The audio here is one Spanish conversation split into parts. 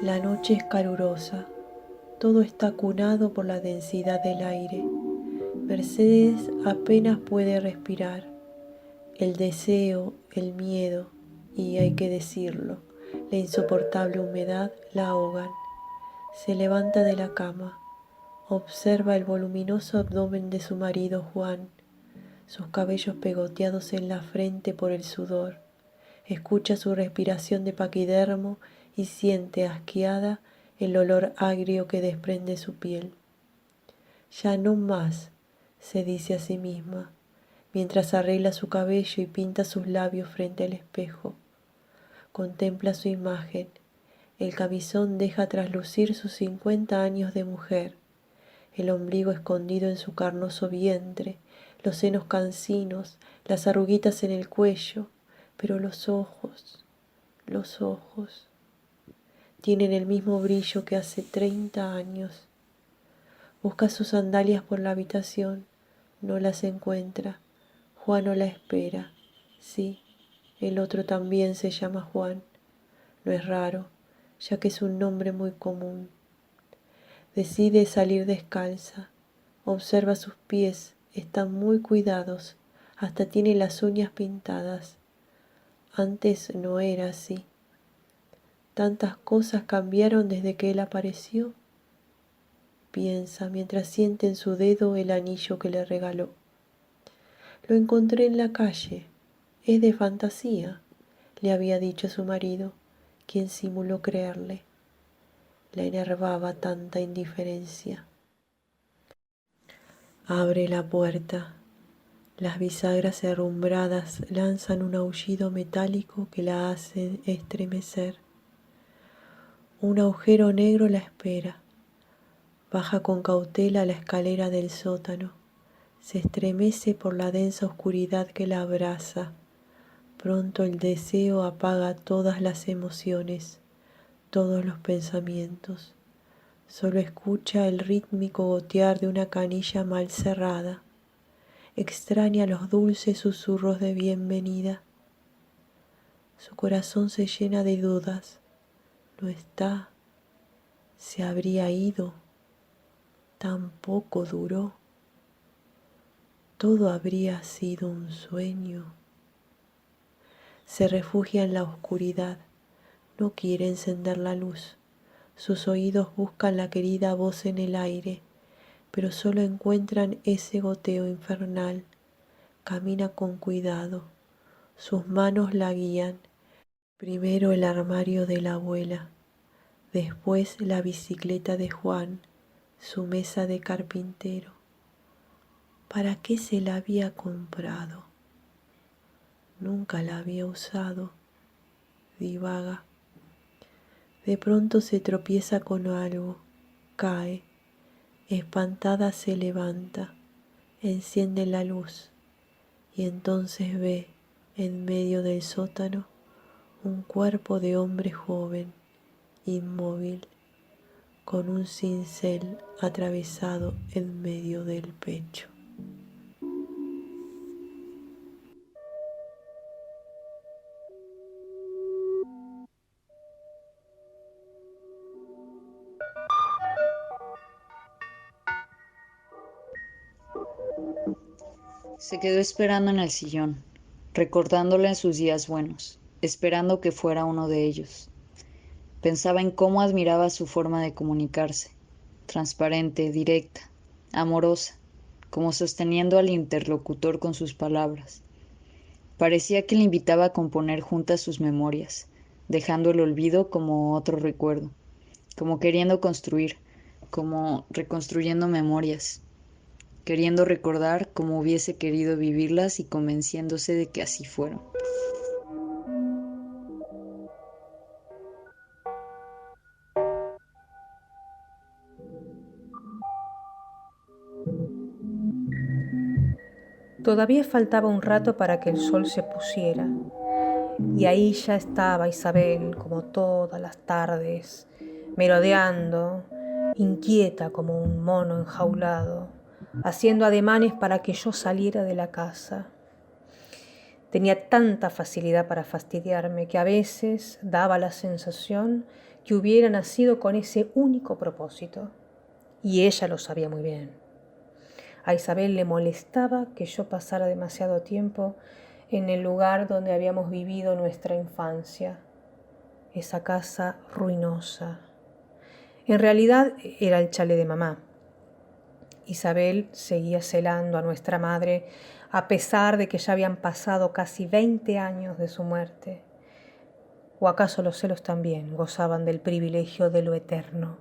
La noche es calurosa, todo está cunado por la densidad del aire. Mercedes apenas puede respirar. El deseo, el miedo y, hay que decirlo, la insoportable humedad la ahogan. Se levanta de la cama, observa el voluminoso abdomen de su marido Juan, sus cabellos pegoteados en la frente por el sudor. Escucha su respiración de paquidermo y siente asqueada el olor agrio que desprende su piel. Ya no más, se dice a sí misma, mientras arregla su cabello y pinta sus labios frente al espejo. Contempla su imagen. El camisón deja traslucir sus 50 años de mujer, el ombligo escondido en su carnoso vientre, los senos cansinos, las arruguitas en el cuello, pero los ojos tienen el mismo brillo que hace 30 años. Busca sus sandalias por la habitación, no las encuentra. Juan no la espera. Sí, el otro también se llama Juan. No es raro, ya que es un nombre muy común. Decide salir descalza. Observa sus pies, están muy cuidados, hasta tiene las uñas pintadas. Antes no era así. Tantas cosas cambiaron desde que él apareció. Piensa mientras siente en su dedo el anillo que le regaló. Lo encontré en la calle. Es de fantasía, le había dicho su marido, quien simuló creerle. La enervaba tanta indiferencia. Abre la puerta. Las bisagras herrumbradas lanzan un aullido metálico que la hace estremecer. Un agujero negro la espera. Baja con cautela la escalera del sótano. Se estremece por la densa oscuridad que la abraza. Pronto el deseo apaga todas las emociones, todos los pensamientos. Solo escucha el rítmico gotear de una canilla mal cerrada. Extraña los dulces susurros de bienvenida. Su corazón se llena de dudas. No está. Se habría ido. Tampoco duró. Todo habría sido un sueño. Se refugia en la oscuridad. No quiere encender la luz. Sus oídos buscan la querida voz en el aire, pero solo encuentran ese goteo infernal. Camina con cuidado. Sus manos la guían. Primero el armario de la abuela, después la bicicleta de Juan, su mesa de carpintero. ¿Para qué se la había comprado? Nunca la había usado. Divaga. De pronto se tropieza con algo, cae. Espantada se levanta, enciende la luz y entonces ve, en medio del sótano, un cuerpo de hombre joven, inmóvil, con un cincel atravesado en medio del pecho. Se quedó esperando en el sillón, recordándole sus días buenos, esperando que fuera uno de ellos. Pensaba en cómo admiraba su forma de comunicarse, transparente, directa, amorosa, como sosteniendo al interlocutor con sus palabras. Parecía que le invitaba a componer juntas sus memorias, dejando el olvido como otro recuerdo, como queriendo construir, como reconstruyendo memorias, queriendo recordar como hubiese querido vivirlas y convenciéndose de que así fueron. Todavía faltaba un rato para que el sol se pusiera, y ahí ya estaba Isabel, como todas las tardes, merodeando, inquieta como un mono enjaulado, haciendo ademanes para que yo saliera de la casa. Tenía tanta facilidad para fastidiarme que a veces daba la sensación que hubiera nacido con ese único propósito. Y ella lo sabía muy bien. A Isabel le molestaba que yo pasara demasiado tiempo en el lugar donde habíamos vivido nuestra infancia, esa casa ruinosa. En realidad era el chalet de mamá. Isabel seguía celando a nuestra madre a pesar de que ya habían pasado casi 20 años de su muerte. ¿O acaso los celos también gozaban del privilegio de lo eterno?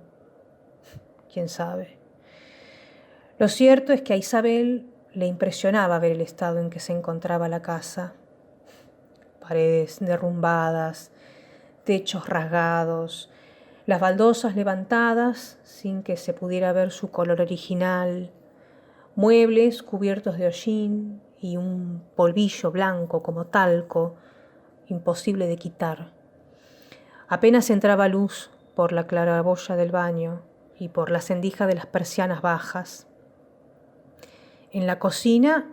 ¿Quién sabe? Lo cierto es que a Isabel le impresionaba ver el estado en que se encontraba la casa. Paredes derrumbadas, techos rasgados, las baldosas levantadas sin que se pudiera ver su color original, muebles cubiertos de hollín y un polvillo blanco como talco, imposible de quitar. Apenas entraba luz por la claraboya del baño y por la rendija de las persianas bajas. En la cocina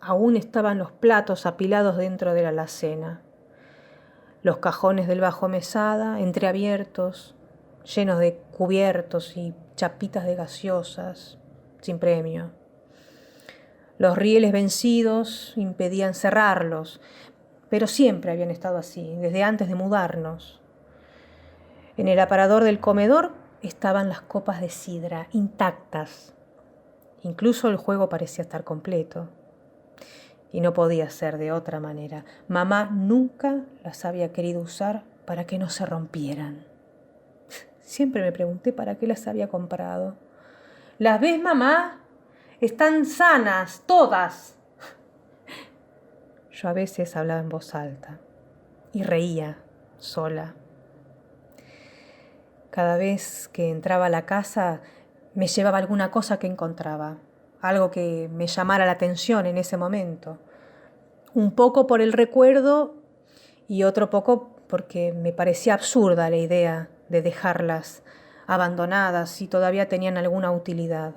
aún estaban los platos apilados dentro de la alacena, los cajones del bajo mesada entreabiertos, llenos de cubiertos y chapitas de gaseosas, sin premio. Los rieles vencidos impedían cerrarlos, pero siempre habían estado así, desde antes de mudarnos. En el aparador del comedor estaban las copas de sidra, intactas. Incluso el juego parecía estar completo. Y no podía ser de otra manera. Mamá nunca las había querido usar para que no se rompieran. Siempre me pregunté para qué las había comprado. ¿Las ves, mamá? Están sanas, todas. Yo a veces hablaba en voz alta y reía sola. Cada vez que entraba a la casa me llevaba alguna cosa que encontraba, algo que me llamara la atención en ese momento. Un poco por el recuerdo y otro poco porque me parecía absurda la idea de dejarlas abandonadas si todavía tenían alguna utilidad.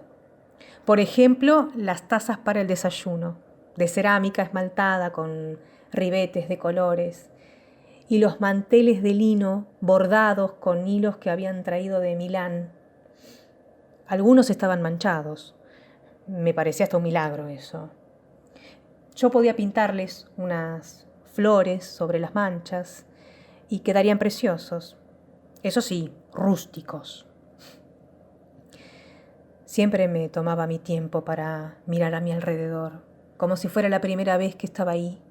Por ejemplo, las tazas para el desayuno, de cerámica esmaltada con ribetes de colores, y los manteles de lino bordados con hilos que habían traído de Milán. Algunos estaban manchados. Me parecía hasta un milagro eso. Yo podía pintarles unas flores sobre las manchas y quedarían preciosos. Eso sí, rústicos. Siempre me tomaba mi tiempo para mirar a mi alrededor, como si fuera la primera vez que estaba ahí.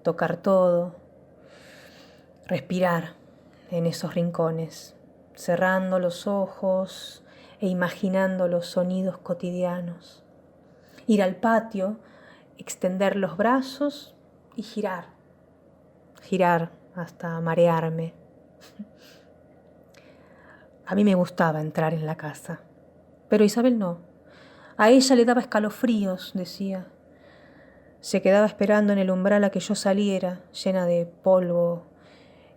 Tocar todo, respirar en esos rincones, cerrando los ojos e imaginando los sonidos cotidianos. Ir al patio, extender los brazos y girar hasta marearme. A mí me gustaba entrar en la casa, pero Isabel no. A ella le daba escalofríos, decía. Se quedaba esperando en el umbral a que yo saliera, llena de polvo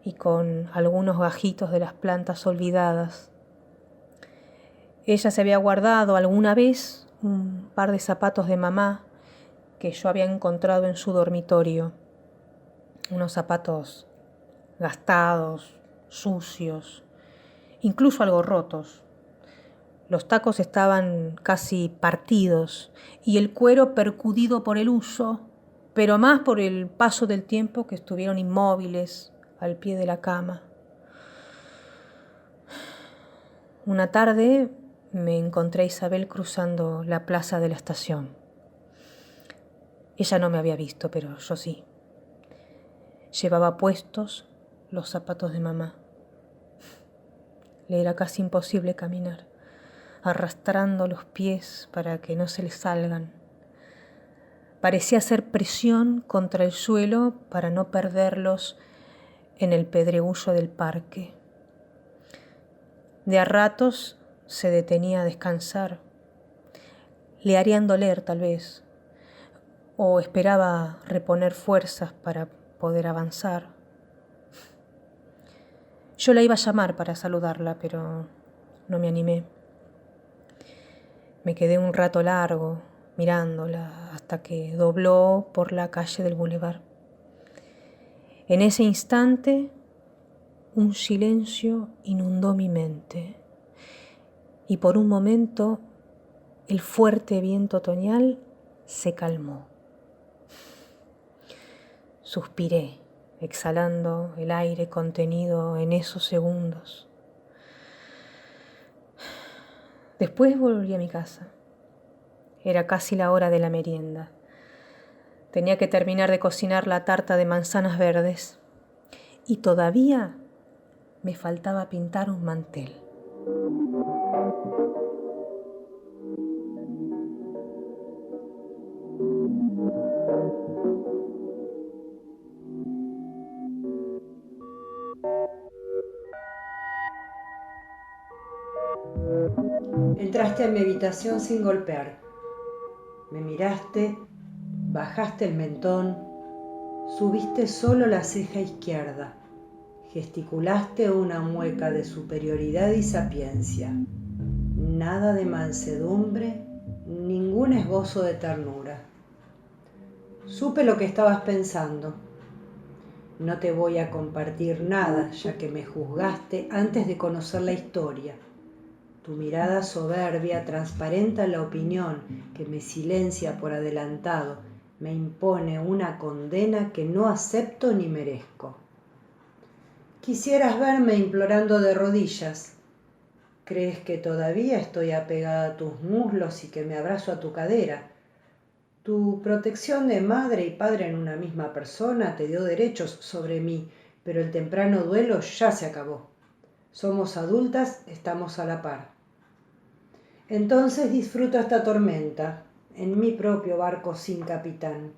y con algunos gajitos de las plantas olvidadas. Ella se había guardado alguna vez un par de zapatos de mamá que yo había encontrado en su dormitorio. Unos zapatos gastados, sucios, incluso algo rotos. Los tacos estaban casi partidos y el cuero percudido por el uso, pero más por el paso del tiempo que estuvieron inmóviles al pie de la cama. Una tarde me encontré a Isabel cruzando la plaza de la estación. Ella no me había visto, pero yo sí. Llevaba puestos los zapatos de mamá. Le era casi imposible caminar, arrastrando los pies para que no se le salgan. Parecía hacer presión contra el suelo para no perderlos en el pedregullo del parque. De a ratos se detenía a descansar. Le harían doler, tal vez, o esperaba reponer fuerzas para poder avanzar. Yo la iba a llamar para saludarla, pero no me animé. Me quedé un rato largo mirándola hasta que dobló por la calle del bulevar. En ese instante, un silencio inundó mi mente y por un momento el fuerte viento otoñal se calmó. Suspiré, exhalando el aire contenido en esos segundos. Después volví a mi casa. Era casi la hora de la merienda. Tenía que terminar de cocinar la tarta de manzanas verdes y todavía me faltaba pintar un mantel. Entraste a mi habitación sin golpear. Me miraste, bajaste el mentón, subiste solo la ceja izquierda, gesticulaste una mueca de superioridad y sapiencia. Nada de mansedumbre, ningún esbozo de ternura. Supe lo que estabas pensando. No te voy a compartir nada, ya que me juzgaste antes de conocer la historia. Tu mirada soberbia transparenta la opinión que me silencia por adelantado, me impone una condena que no acepto ni merezco. Quisieras verme implorando de rodillas. ¿Crees que todavía estoy apegada a tus muslos y que me abrazo a tu cadera? Tu protección de madre y padre en una misma persona te dio derechos sobre mí, pero el temprano duelo ya se acabó. Somos adultas, estamos a la par. Entonces disfruto esta tormenta, en mi propio barco sin capitán,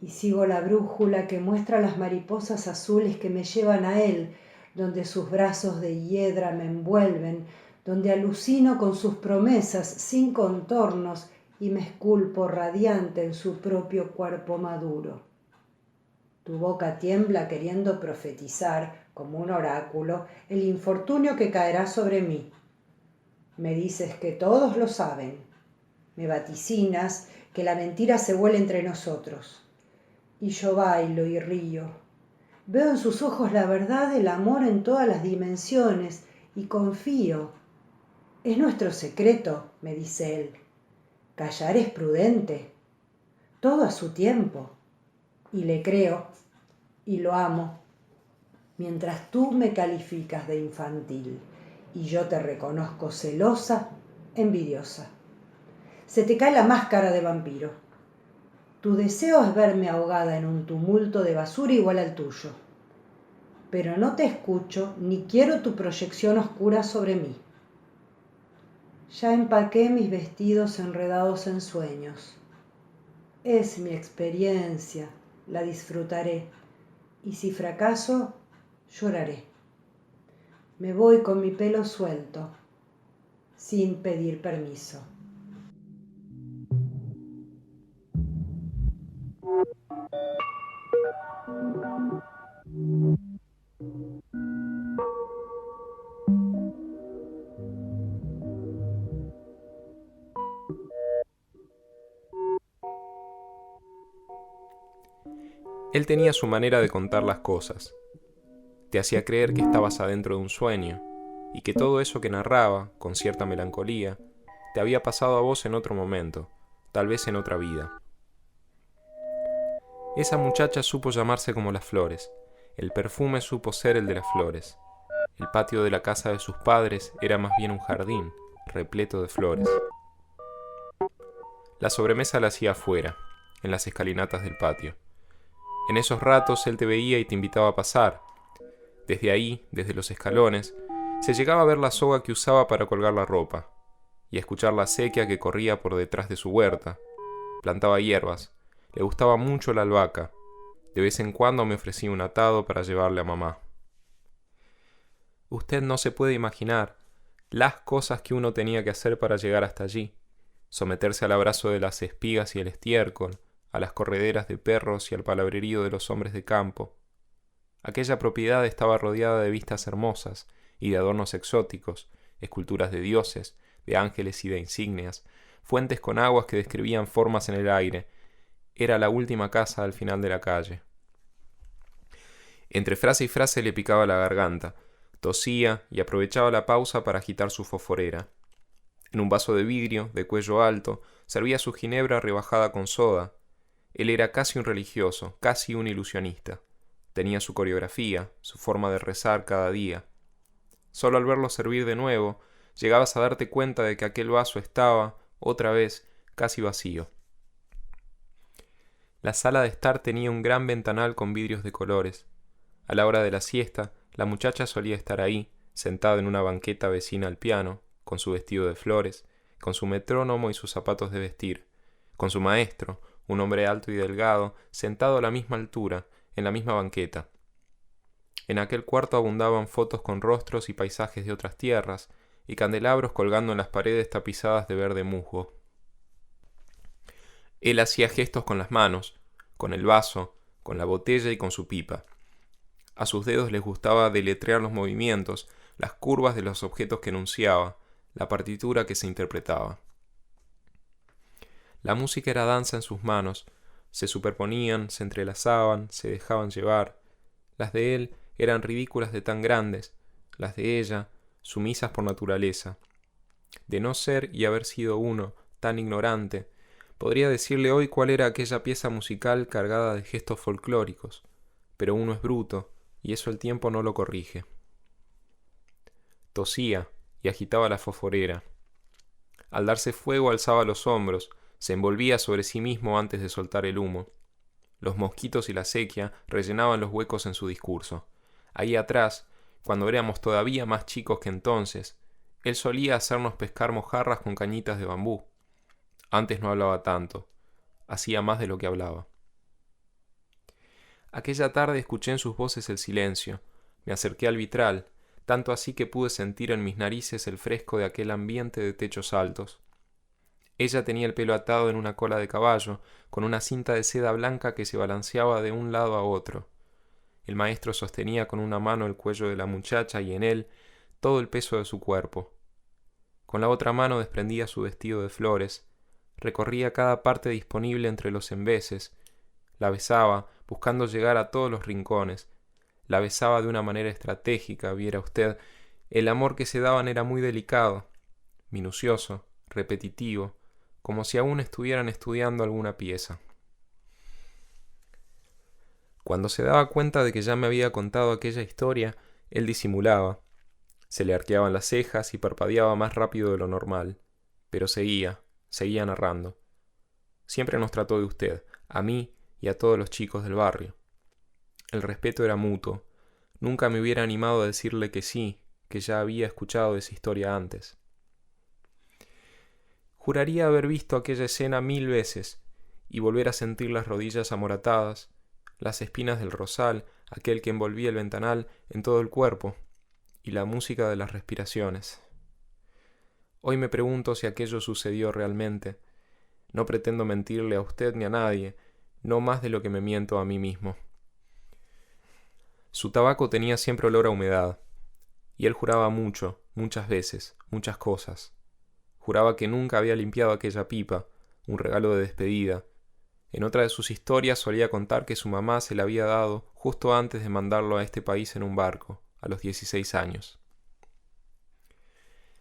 y sigo la brújula que muestra las mariposas azules que me llevan a él, donde sus brazos de hiedra me envuelven, donde alucino con sus promesas sin contornos y me esculpo radiante en su propio cuerpo maduro. Tu boca tiembla queriendo profetizar, como un oráculo, el infortunio que caerá sobre mí. Me dices que todos lo saben. Me vaticinas que la mentira se vuela entre nosotros. Y yo bailo y río. Veo en sus ojos la verdad del amor en todas las dimensiones y confío. Es nuestro secreto, me dice él. Callar es prudente. Todo a su tiempo. Y le creo y lo amo. Mientras tú me calificas de infantil. Y yo te reconozco celosa, envidiosa. Se te cae la máscara de vampiro. Tu deseo es verme ahogada en un tumulto de basura igual al tuyo. Pero no te escucho ni quiero tu proyección oscura sobre mí. Ya empaqué mis vestidos enredados en sueños. Es mi experiencia, la disfrutaré. Y si fracaso, lloraré. Me voy con mi pelo suelto, sin pedir permiso. Él tenía su manera de contar las cosas. Te hacía creer que estabas adentro de un sueño y que todo eso que narraba, con cierta melancolía, te había pasado a vos en otro momento, tal vez en otra vida. Esa muchacha supo llamarse como las flores, el perfume supo ser el de las flores. El patio de la casa de sus padres era más bien un jardín, repleto de flores. La sobremesa la hacía afuera, en las escalinatas del patio. En esos ratos él te veía y te invitaba a pasar. Desde ahí, desde los escalones, se llegaba a ver la soga que usaba para colgar la ropa, y a escuchar la acequia que corría por detrás de su huerta. Plantaba hierbas, le gustaba mucho la albahaca. De vez en cuando me ofrecía un atado para llevarle a mamá. Usted no se puede imaginar las cosas que uno tenía que hacer para llegar hasta allí. Someterse al abrazo de las espigas y el estiércol, a las correderas de perros y al palabrerío de los hombres de campo. Aquella propiedad estaba rodeada de vistas hermosas y de adornos exóticos, esculturas de dioses, de ángeles y de insignias, fuentes con aguas que describían formas en el aire. Era la última casa al final de la calle. Entre frase y frase le picaba la garganta, tosía y aprovechaba la pausa para agitar su fosforera. En un vaso de vidrio, de cuello alto, servía su ginebra rebajada con soda. Él era casi un religioso, casi un ilusionista. Tenía su coreografía, su forma de rezar cada día. Solo al verlo servir de nuevo, llegabas a darte cuenta de que aquel vaso estaba, otra vez, casi vacío. La sala de estar tenía un gran ventanal con vidrios de colores. A la hora de la siesta, la muchacha solía estar ahí, sentada en una banqueta vecina al piano, con su vestido de flores, con su metrónomo y sus zapatos de vestir, con su maestro, un hombre alto y delgado, sentado a la misma altura, en la misma banqueta. En aquel cuarto abundaban fotos con rostros y paisajes de otras tierras, y candelabros colgando en las paredes tapizadas de verde musgo. Él hacía gestos con las manos, con el vaso, con la botella y con su pipa. A sus dedos les gustaba deletrear los movimientos, las curvas de los objetos que enunciaba, la partitura que se interpretaba. La música era danza en sus manos, se superponían, se entrelazaban, se dejaban llevar. Las de él eran ridículas de tan grandes, las de ella, sumisas por naturaleza. De no ser y haber sido uno, tan ignorante, podría decirle hoy cuál era aquella pieza musical cargada de gestos folclóricos, pero uno es bruto, y eso el tiempo no lo corrige. Tosía y agitaba la fosforera. Al darse fuego alzaba los hombros, se envolvía sobre sí mismo antes de soltar el humo. Los mosquitos y la sequía rellenaban los huecos en su discurso. Ahí atrás, cuando éramos todavía más chicos que entonces, él solía hacernos pescar mojarras con cañitas de bambú. Antes no hablaba tanto, hacía más de lo que hablaba. Aquella tarde escuché en sus voces el silencio, me acerqué al vitral, tanto así que pude sentir en mis narices el fresco de aquel ambiente de techos altos. Ella tenía el pelo atado en una cola de caballo, con una cinta de seda blanca que se balanceaba de un lado a otro. El maestro sostenía con una mano el cuello de la muchacha y en él todo el peso de su cuerpo. Con la otra mano desprendía su vestido de flores, recorría cada parte disponible entre los embeses, la besaba, buscando llegar a todos los rincones, la besaba de una manera estratégica, viera usted. El amor que se daban era muy delicado, minucioso, repetitivo, como si aún estuvieran estudiando alguna pieza. Cuando se daba cuenta de que ya me había contado aquella historia, él disimulaba. Se le arqueaban las cejas y parpadeaba más rápido de lo normal, pero seguía narrando. Siempre nos trató de usted, a mí y a todos los chicos del barrio. El respeto era mutuo. Nunca me hubiera animado a decirle que sí, que ya había escuchado esa historia antes. Juraría haber visto aquella escena 1000 veces y volver a sentir las rodillas amoratadas, las espinas del rosal, aquel que envolvía el ventanal, en todo el cuerpo, y la música de las respiraciones. Hoy me pregunto si aquello sucedió realmente. No pretendo mentirle a usted ni a nadie, no más de lo que me miento a mí mismo. Su tabaco tenía siempre olor a humedad, y él juraba mucho, muchas veces, muchas cosas. Juraba que nunca había limpiado aquella pipa, un regalo de despedida. En otra de sus historias solía contar que su mamá se la había dado justo antes de mandarlo a este país en un barco, a los 16 años.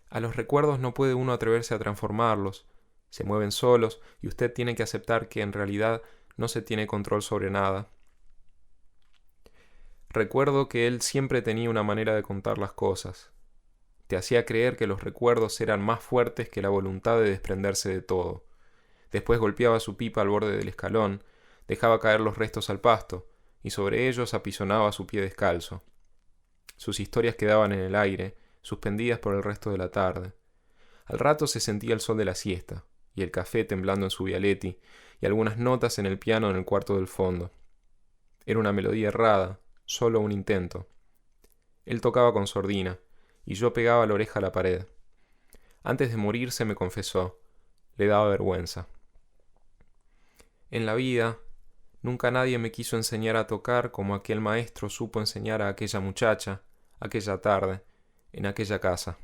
A los recuerdos no puede uno atreverse a transformarlos, se mueven solos y usted tiene que aceptar que en realidad no se tiene control sobre nada. Recuerdo que él siempre tenía una manera de contar las cosas. Te hacía creer que los recuerdos eran más fuertes que la voluntad de desprenderse de todo. Después golpeaba su pipa al borde del escalón, dejaba caer los restos al pasto, y sobre ellos apisonaba su pie descalzo. Sus historias quedaban en el aire, suspendidas por el resto de la tarde. Al rato se sentía el sol de la siesta, y el café temblando en su Vialetti, y algunas notas en el piano en el cuarto del fondo. Era una melodía errada, solo un intento. Él tocaba con sordina, y yo pegaba la oreja a la pared. Antes de morirse me confesó, le daba vergüenza. En la vida, nunca nadie me quiso enseñar a tocar como aquel maestro supo enseñar a aquella muchacha, aquella tarde, en aquella casa.